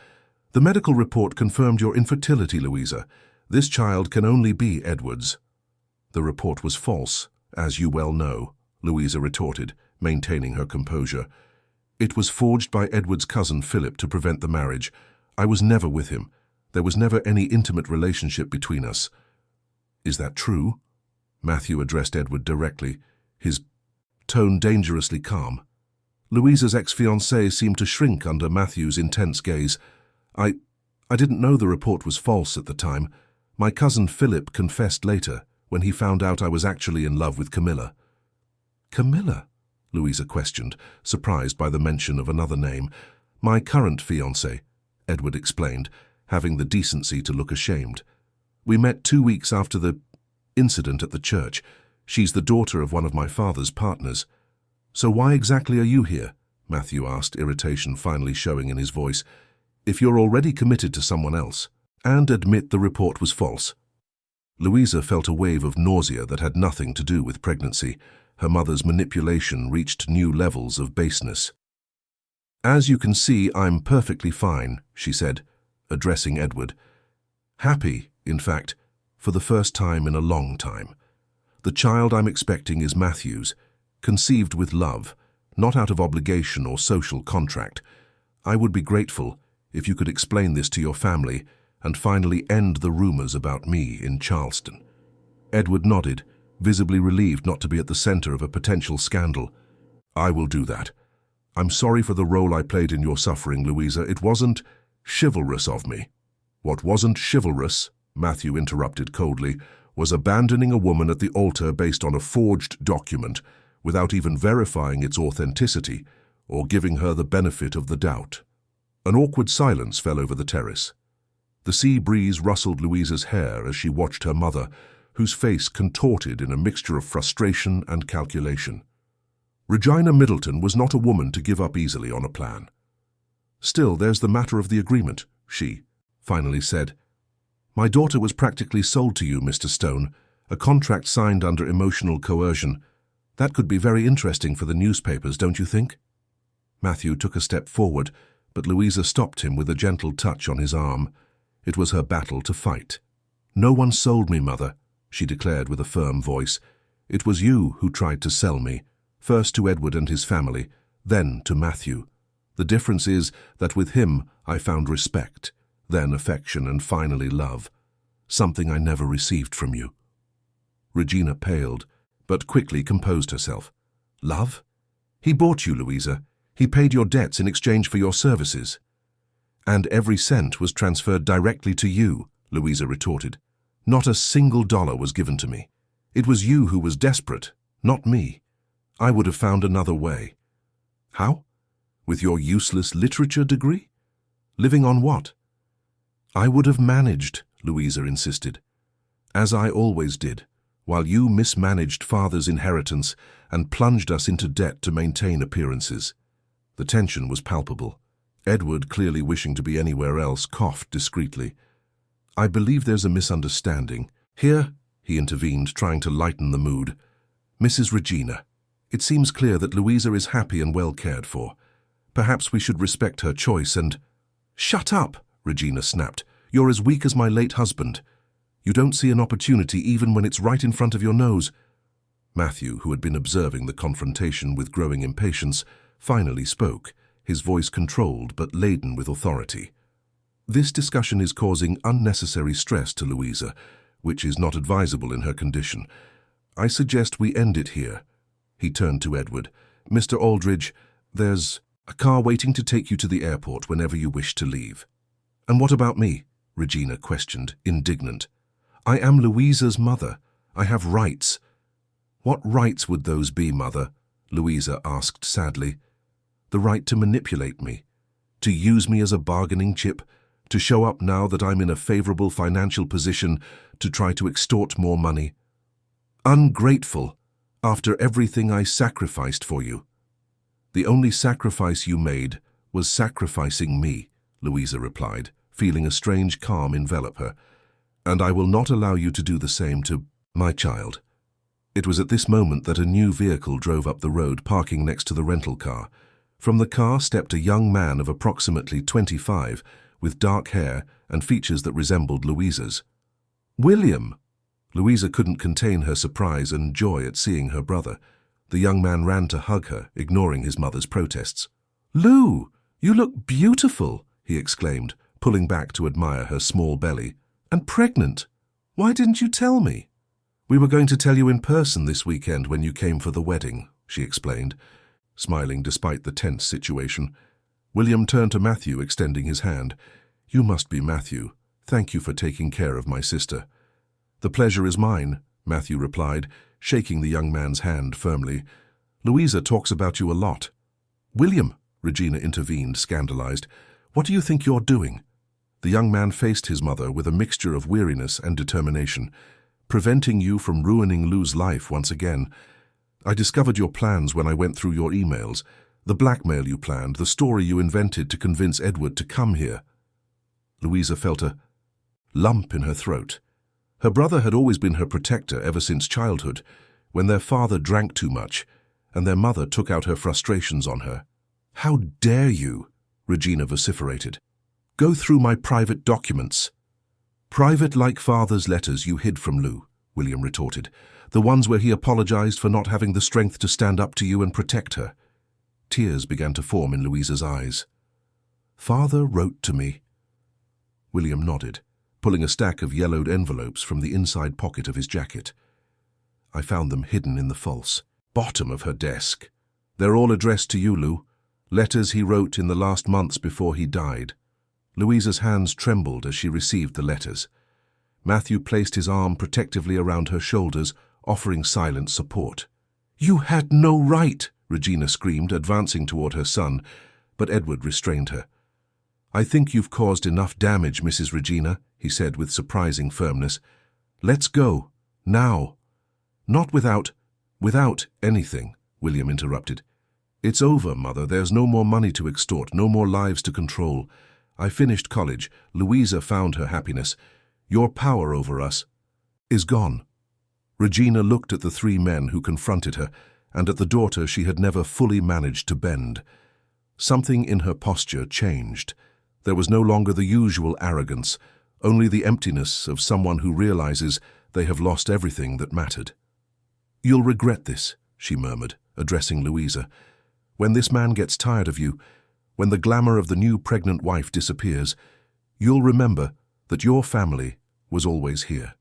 "The medical report confirmed your infertility, Louisa. This child can only be Edward's." "The report was false, as you well know," Louisa retorted, maintaining her composure. "It was forged by Edward's cousin Philip to prevent the marriage. I was never with him. There was never any intimate relationship between us." "Is that true?" Matthew addressed Edward directly, his tone dangerously calm. Louisa's ex-fiancé seemed to shrink under Matthew's intense gaze. I didn't know the report was false at the time. My cousin Philip confessed later, when he found out I was actually in love with Camilla." "Camilla?" Louisa questioned, surprised by the mention of another name. "My current fiancé," Edward explained, having the decency to look ashamed. "We met 2 weeks after the incident at the church. She's the daughter of one of my father's partners." "So why exactly are you here?" Matthew asked, irritation finally showing in his voice. "If you're already committed to someone else, and admit the report was false." Louisa felt a wave of nausea that had nothing to do with pregnancy. Her mother's manipulation reached new levels of baseness. "As you can see, I'm perfectly fine," she said, addressing Edward. "Happy, in fact, for the first time in a long time. The child I'm expecting is Matthew's, conceived with love, not out of obligation or social contract. I would be grateful if you could explain this to your family and finally end the rumors about me in Charleston." Edward nodded, visibly relieved not to be at the center of a potential scandal. "I will do that. I'm sorry for the role I played in your suffering, Louisa. It wasn't chivalrous of me." "What wasn't chivalrous," Matthew interrupted coldly, "was abandoning a woman at the altar based on a forged document without even verifying its authenticity or giving her the benefit of the doubt." An awkward silence fell over the terrace. The sea breeze rustled Louisa's hair as she watched her mother, whose face contorted in a mixture of frustration and calculation. Regina Middleton was not a woman to give up easily on a plan. "Still, there's the matter of the agreement," she finally said. "My daughter was practically sold to you, Mr. Stone, a contract signed under emotional coercion. That could be very interesting for the newspapers, don't you think?" Matthew took a step forward, but Louisa stopped him with a gentle touch on his arm. It was her battle to fight. "No one sold me, Mother," she declared with a firm voice. "It was you who tried to sell me, first to Edward and his family, then to Matthew. The difference is that with him I found respect, then affection, and finally love, something I never received from you." Regina paled, but quickly composed herself. "Love? He bought you, Louisa. He paid your debts in exchange for your services." "And every cent was transferred directly to you," Louisa retorted. "Not a single dollar was given to me. It was you who was desperate, not me. I would have found another way." "How? With your useless literature degree? Living on what?" "I would have managed," Louisa insisted, "as I always did, while you mismanaged Father's inheritance and plunged us into debt to maintain appearances." The tension was palpable. Edward, clearly wishing to be anywhere else, coughed discreetly. "I believe there's a misunderstanding. Here," he intervened, trying to lighten the mood. "Mrs. Regina, it seems clear that Louisa is happy and well cared for. Perhaps we should respect her choice and—" "Shut up," Regina snapped. "You're as weak as my late husband. You don't see an opportunity even when it's right in front of your nose." Matthew, who had been observing the confrontation with growing impatience, finally spoke, his voice controlled but laden with authority. "This discussion is causing unnecessary stress to Louisa, which is not advisable in her condition. I suggest we end it here." He turned to Edward. "Mr. Aldridge, there's a car waiting to take you to the airport whenever you wish to leave." "And what about me?" Regina questioned, indignant. "I am Louisa's mother. I have rights." "What rights would those be, Mother?" Louisa asked sadly. "The right to manipulate me, to use me as a bargaining chip, to show up now that I'm in a favorable financial position to try to extort more money. Ungrateful, after everything I sacrificed for you." "The only sacrifice you made was sacrificing me," Louisa replied, feeling a strange calm envelop her. "And I will not allow you to do the same to my child." It was at this moment that a new vehicle drove up the road, parking next to the rental car. From the car stepped a young man of approximately 25, with dark hair and features that resembled Louisa's. "William!" Louisa couldn't contain her surprise and joy at seeing her brother. The young man ran to hug her, ignoring his mother's protests. "Lou, you look beautiful!" he exclaimed, pulling back to admire her small belly. "And pregnant! Why didn't you tell me?" "We were going to tell you in person this weekend when you came for the wedding," she explained, smiling despite the tense situation. William turned to Matthew, extending his hand. "You must be Matthew. Thank you for taking care of my sister." "The pleasure is mine," Matthew replied, shaking the young man's hand firmly. "Louisa talks about you a lot." "William," Regina intervened, scandalized, "what do you think you're doing?" The young man faced his mother with a mixture of weariness and determination. "Preventing you from ruining Lou's life once again. I discovered your plans when I went through your emails, the blackmail you planned, the story you invented to convince Edward to come here." Louisa felt a lump in her throat. Her brother had always been her protector ever since childhood. when their father drank too much, and their mother took out her frustrations on her. "How dare you?" Regina vociferated. "Go through my private documents." "Private like father's letters you hid from Lou," William retorted. "The ones where he apologized for not having the strength to stand up to you and protect her." Tears began to form in Louisa's eyes. "Father wrote to me." William nodded, pulling a stack of yellowed envelopes from the inside pocket of his jacket. "I found them hidden in the false bottom of her desk. They're all addressed to you, Lou. Letters he wrote in the last months before he died." Louisa's hands trembled as she received the letters. Matthew placed his arm protectively around her shoulders, offering silent support. "You had no right," Regina screamed, advancing toward her son, but Edward restrained her. "I think you've caused enough damage, Mrs. Regina," he said with surprising firmness. "Let's go. Now." "Not without anything," William interrupted. "It's over, Mother. There's no more money to extort, no more lives to control. I finished college. Louisa found her happiness. Your power over us is gone." Regina looked at the three men who confronted her and at the daughter she had never fully managed to bend. Something in her posture changed. There was no longer the usual arrogance, only the emptiness of someone who realizes they have lost everything that mattered. "You'll regret this," she murmured, addressing Louisa. "When this man gets tired of you, when the glamour of the new pregnant wife disappears, you'll remember that your family was always here."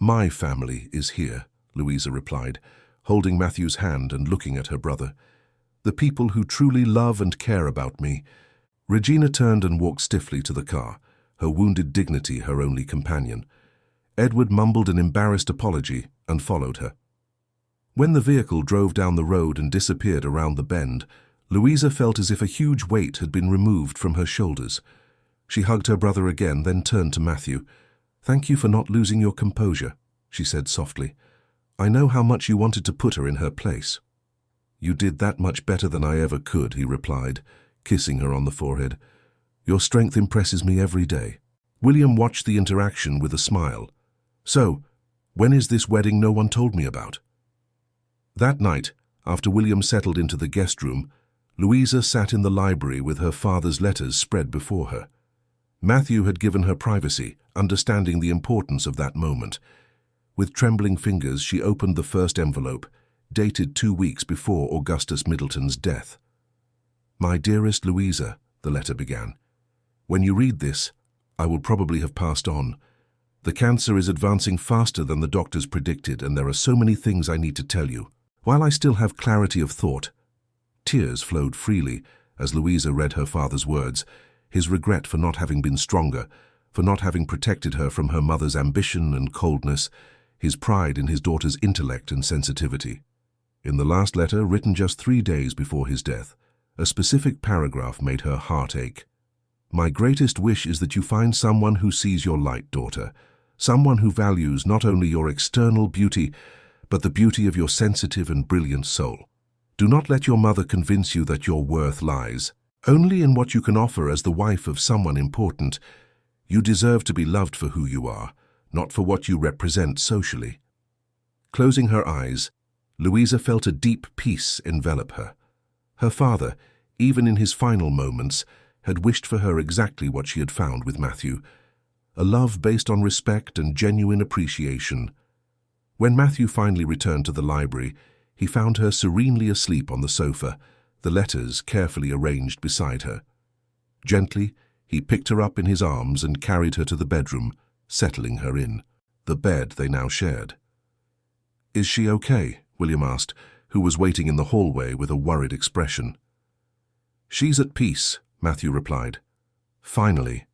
"My family is here," Louisa replied, holding Matthew's hand and looking at her brother. "The people who truly love and care about me." Regina turned and walked stiffly to the car, her wounded dignity her only companion. Edward mumbled an embarrassed apology and followed her. When the vehicle drove down the road and disappeared around the bend, Louisa felt as if a huge weight had been removed from her shoulders. She hugged her brother again, then turned to Matthew. "Thank you for not losing your composure," she said softly. "I know how much you wanted to put her in her place." "You did that much better than I ever could," he replied, kissing her on the forehead. "Your strength impresses me every day." William watched the interaction with a smile. "So, when is this wedding no one told me about?" That night, after William settled into the guest room, Louisa sat in the library with her father's letters spread before her. Matthew had given her privacy, understanding the importance of that moment. With trembling fingers, she opened the first envelope, dated 2 weeks before Augustus Middleton's death. "My dearest Louisa," the letter began. "When you read this, I will probably have passed on. The cancer is advancing faster than the doctors predicted, and there are so many things I need to tell you. While I still have clarity of thought—" Tears flowed freely as Louisa read her father's words, his regret for not having been stronger, for not having protected her from her mother's ambition and coldness, his pride in his daughter's intellect and sensitivity. In the last letter, written just 3 days before his death, a specific paragraph made her heart ache. "My greatest wish is that you find someone who sees your light, daughter, someone who values not only your external beauty, but the beauty of your sensitive and brilliant soul. Do not let your mother convince you that your worth lies only in what you can offer as the wife of someone important. You deserve to be loved for who you are, not for what you represent socially." Closing her eyes, Louisa felt a deep peace envelop her. Her father, even in his final moments, had wished for her exactly what she had found with Matthew, a love based on respect and genuine appreciation. When Matthew finally returned to the library, he found her serenely asleep on the sofa, the letters carefully arranged beside her. Gently, he picked her up in his arms and carried her to the bedroom, settling her in the bed they now shared. "Is she okay?" William asked, who was waiting in the hallway with a worried expression. "She's at peace," Matthew replied. "Finally."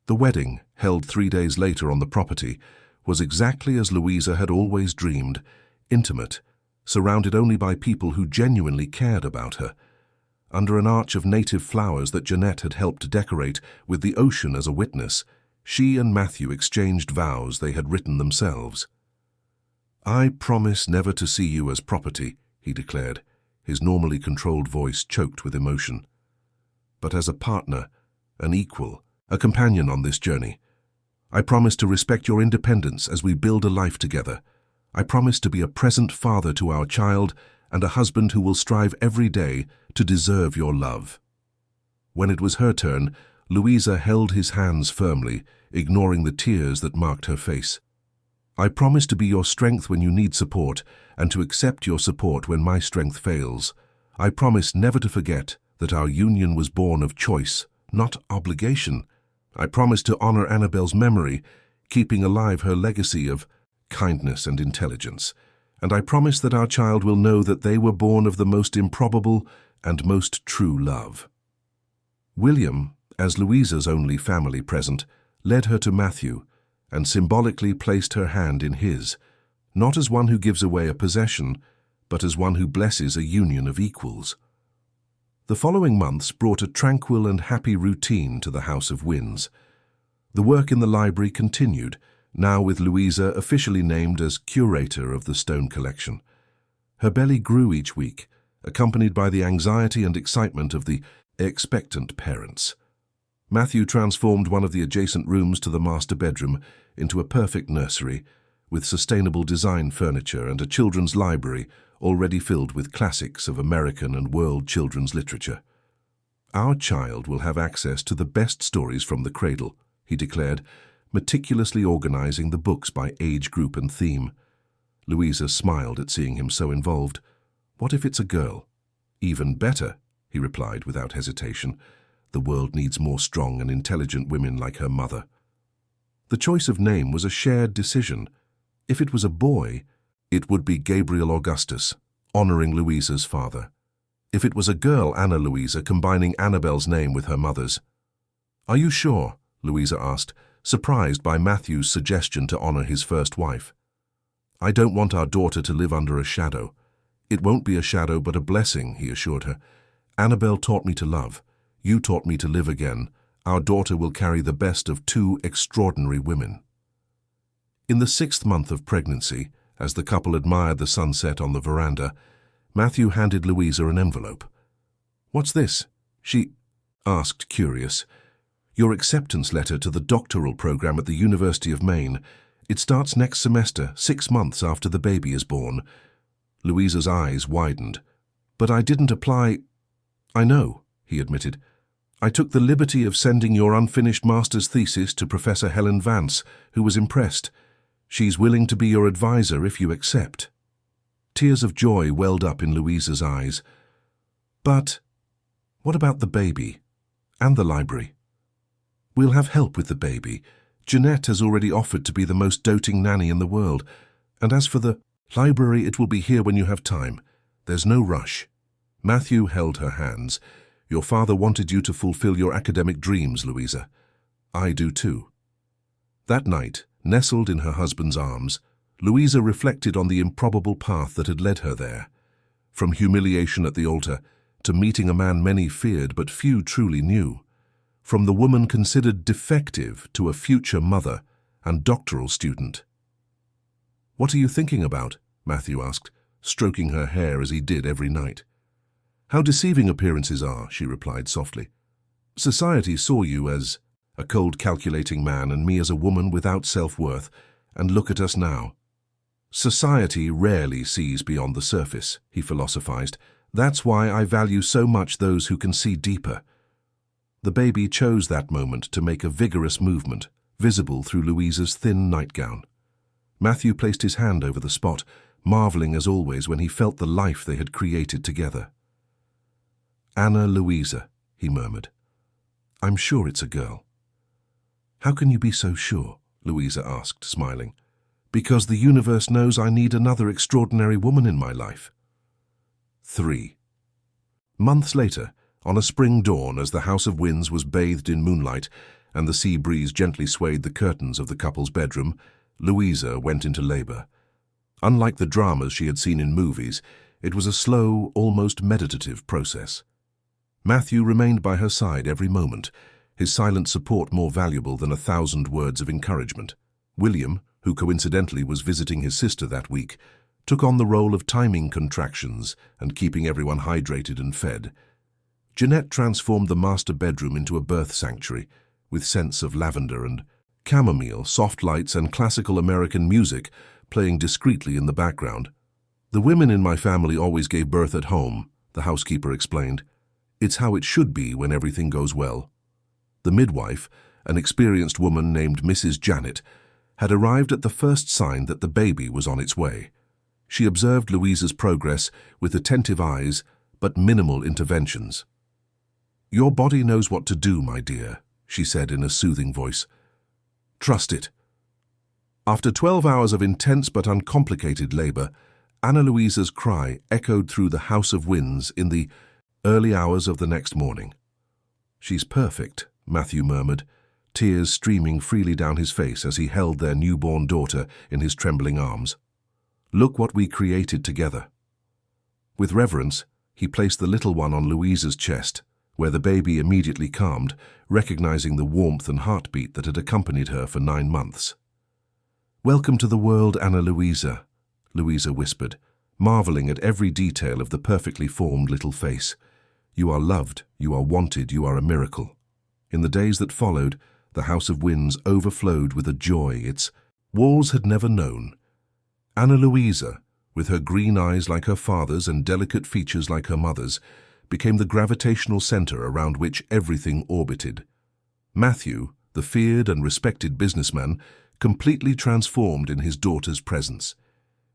The wedding, held 3 days later on the property, was exactly as Louisa had always dreamed, intimate, surrounded only by people who genuinely cared about her. Under an arch of native flowers that Jeanette had helped decorate, with the ocean as a witness, she and Matthew exchanged vows they had written themselves. "I promise never to see you as property," he declared, his normally controlled voice choked with emotion. "But as a partner, an equal, a companion on this journey. I promise to respect your independence as we build a life together. I promise to be a present father to our child and a husband who will strive every day to deserve your love." When it was her turn, Louisa held his hands firmly, ignoring the tears that marked her face. "I promise to be your strength when you need support and to accept your support when my strength fails. I promise never to forget that our union was born of choice, not obligation. I promise to honor Annabelle's memory, keeping alive her legacy of kindness and intelligence. And I promise that our child will know that they were born of the most improbable and most true love." William, as Louisa's only family present, led her to Matthew and symbolically placed her hand in his, not as one who gives away a possession, but as one who blesses a union of equals. The following months brought a tranquil and happy routine to the House of Winds. The work in the library continued, now with Louisa officially named as curator of the stone collection. Her belly grew each week, accompanied by the anxiety and excitement of the expectant parents. Matthew transformed one of the adjacent rooms to the master bedroom into a perfect nursery, with sustainable design furniture and a children's library already filled with classics of American and world children's literature. "Our child will have access to the best stories from the cradle," he declared, meticulously organizing the books by age group and theme. Louisa smiled at seeing him so involved. "What if it's a girl?" "Even better," he replied without hesitation. "The world needs more strong and intelligent women like her mother." The choice of name was a shared decision. If it was a boy, it would be Gabriel Augustus, honoring Louisa's father. If it was a girl, Anna Louisa, combining Annabelle's name with her mother's. "Are you sure?" Louisa asked, surprised by Matthew's suggestion to honor his first wife. "I don't want our daughter to live under a shadow." "It won't be a shadow but a blessing," he assured her. "Annabelle taught me to love. You taught me to live again. Our daughter will carry the best of two extraordinary women." In the 6th month of pregnancy, as the couple admired the sunset on the veranda, Matthew handed Louisa an envelope. "What's this?" she asked, curious. "Your acceptance letter to the doctoral program at the University of Maine. It starts next semester, 6 months after the baby is born." Louisa's eyes widened. "But I didn't apply." "I know," he admitted. "I took the liberty of sending your unfinished master's thesis to Professor Helen Vance, who was impressed. She's willing to be your advisor if you accept." Tears of joy welled up in Louisa's eyes. "But what about the baby? And the library?" "We'll have help with the baby. Jeanette has already offered to be the most doting nanny in the world. And as for the library, it will be here when you have time. There's no rush." Matthew held her hands. "Your father wanted you to fulfill your academic dreams, Louisa. I do too." That night, nestled in her husband's arms, Louisa reflected on the improbable path that had led her there. From humiliation at the altar to meeting a man many feared but few truly knew. From the woman considered defective to a future mother and doctoral student. "What are you thinking about?" Matthew asked, stroking her hair as he did every night. "How deceiving appearances are," she replied softly. "Society saw you as a cold, calculating man and me as a woman without self-worth, and look at us now." "Society rarely sees beyond the surface," he philosophized. "That's why I value so much those who can see deeper." The baby chose that moment to make a vigorous movement, visible through Louisa's thin nightgown. Matthew placed his hand over the spot, marveling as always when he felt the life they had created together. "Anna Louisa," he murmured. "I'm sure it's a girl." "How can you be so sure?" Louisa asked, smiling. "Because the universe knows I need another extraordinary woman in my life." 3. Months later, on a spring dawn as the House of Winds was bathed in moonlight and the sea breeze gently swayed the curtains of the couple's bedroom, Louisa went into labor. Unlike the dramas she had seen in movies, it was a slow, almost meditative process. Matthew remained by her side every moment, his silent support more valuable than 1,000 words of encouragement. William, who coincidentally was visiting his sister that week, took on the role of timing contractions and keeping everyone hydrated and fed. Jeanette transformed the master bedroom into a birth sanctuary, with scents of lavender and chamomile, soft lights and classical American music playing discreetly in the background. "The women in my family always gave birth at home," the housekeeper explained. "It's how it should be when everything goes well." The midwife, an experienced woman named Mrs. Janet, had arrived at the first sign that the baby was on its way. She observed Louisa's progress with attentive eyes, but minimal interventions. "Your body knows what to do, my dear," she said in a soothing voice. "Trust it." After 12 hours of intense but uncomplicated labor, Ana Luisa's cry echoed through the House of Winds in the early hours of the next morning. "She's perfect," Matthew murmured, tears streaming freely down his face as he held their newborn daughter in his trembling arms. "Look what we created together." With reverence, he placed the little one on Louisa's chest, where the baby immediately calmed, recognizing the warmth and heartbeat that had accompanied her for 9 months. "Welcome to the world, Ana Luisa," Louisa whispered, marveling at every detail of the perfectly formed little face. "You are loved, you are wanted, you are a miracle." In the days that followed, the House of Winds overflowed with a joy its walls had never known. Ana Luisa, with her green eyes like her father's and delicate features like her mother's, became the gravitational center around which everything orbited. Matthew, the feared and respected businessman, completely transformed in his daughter's presence.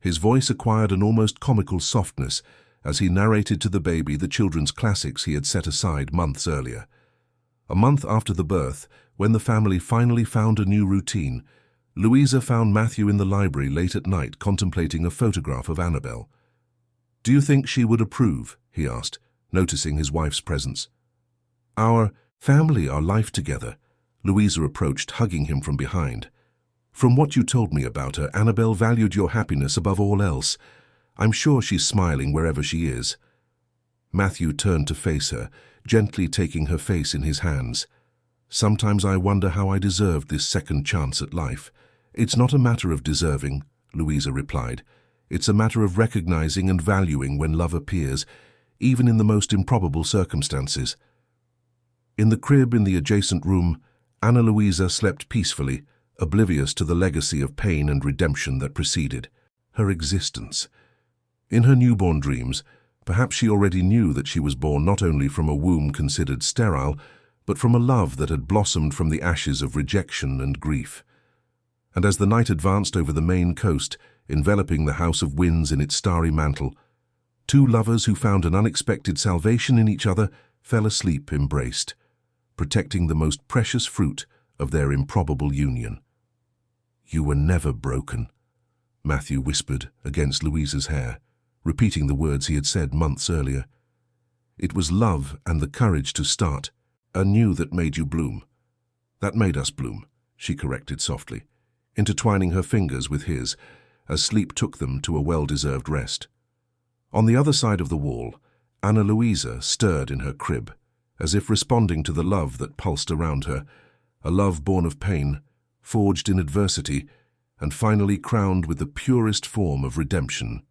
His voice acquired an almost comical softness as he narrated to the baby the children's classics he had set aside months earlier. A month after the birth, when the family finally found a new routine, Louisa found Matthew in the library late at night contemplating a photograph of Annabelle. "Do you think she would approve?" he asked, noticing his wife's presence. "Our family, our life together," Louisa approached, hugging him from behind. "From what you told me about her, Annabelle valued your happiness above all else. I'm sure she's smiling wherever she is." Matthew turned to face her, gently taking her face in his hands. "Sometimes I wonder how I deserved this second chance at life." "It's not a matter of deserving," Louisa replied. "It's a matter of recognizing and valuing when love appears, even in the most improbable circumstances." In the crib in the adjacent room, Ana Luisa slept peacefully, oblivious to the legacy of pain and redemption that preceded her existence. In her newborn dreams, perhaps she already knew that she was born not only from a womb considered sterile, but from a love that had blossomed from the ashes of rejection and grief. And as the night advanced over the Maine coast, enveloping the House of Winds in its starry mantle, 2 lovers who found an unexpected salvation in each other fell asleep embraced, protecting the most precious fruit of their improbable union. "You were never broken," Matthew whispered against Louisa's hair, repeating the words he had said months earlier. "It was love and the courage to start anew that made you bloom." "That made us bloom," she corrected softly, intertwining her fingers with his as sleep took them to a well-deserved rest. On the other side of the wall, Ana Luisa stirred in her crib, as if responding to the love that pulsed around her, a love born of pain, forged in adversity, and finally crowned with the purest form of redemption.